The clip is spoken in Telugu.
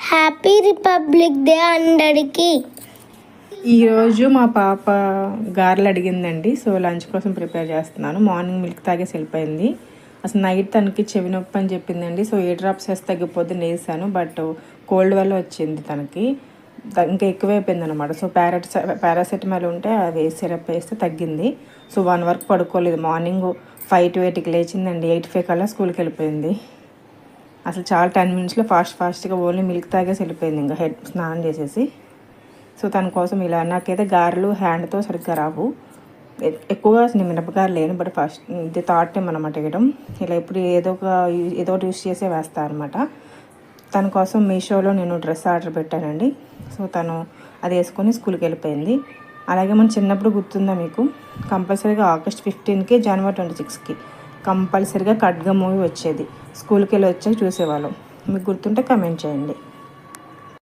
హ్యాపీ రిపబ్లిక్ డే అందరికీ. ఈరోజు మా పాప గారెలు అడిగిందండి. సో లంచ్ కోసం ప్రిపేర్ చేస్తున్నాను. మార్నింగ్ మిల్క్ తాగేసి వెళ్ళిపోయింది. అసలు నైట్ తనకి చెవి నొప్పి అని చెప్పిందండి. సో ఏ డ్రాప్స్ వేసి తగ్గిపోద్ది వేసాను. బట్ కోల్డ్ వల్ల వచ్చింది తనకి, ఇంకా ఎక్కువైపోయింది అనమాట. సో పారాసెటమాల్ ఉంటే అది సిరప్ వేస్తే తగ్గింది. సో 1 వరకు పడుకోలేదు. Morning 5 to 8కి లేచిందండి. 8:05 కల్లా స్కూల్కి వెళ్ళిపోయింది. అసలు చాలా 10 మినిట్స్లో ఫాస్ట్గా ఓన్లీ మిల్క్ తాగేసి వెళ్ళిపోయింది, ఇంకా స్నానం చేసేసి. సో తన కోసం ఇలా నాకైతే గారెలు హ్యాండ్తో సరిగ్గా రావు. ఎక్కువగా నేను మినపగారు లేను, బట్ ఫస్ట్ ఇది థర్డ్ టైం అనమాట వేయడం. ఇలా ఇప్పుడు ఏదో ఒకటి యూస్ చేసే వేస్తాను అనమాట. తన కోసం మీషోలో నేను డ్రెస్ ఆర్డర్ పెట్టానండి. సో తను అది వేసుకొని స్కూల్కి వెళ్ళిపోయింది. అలాగే మనం చిన్నప్పుడు గుర్తుందా మీకు, కంపల్సరీగా August 15కి January 26కి కంపల్సరీగా ఖడ్గ మూవీ వచ్చేది. స్కూల్కి వెళ్ళి వచ్చాక చూసేవాళ్ళం. మీకు గుర్తుంటే కమెంట్ చేయండి.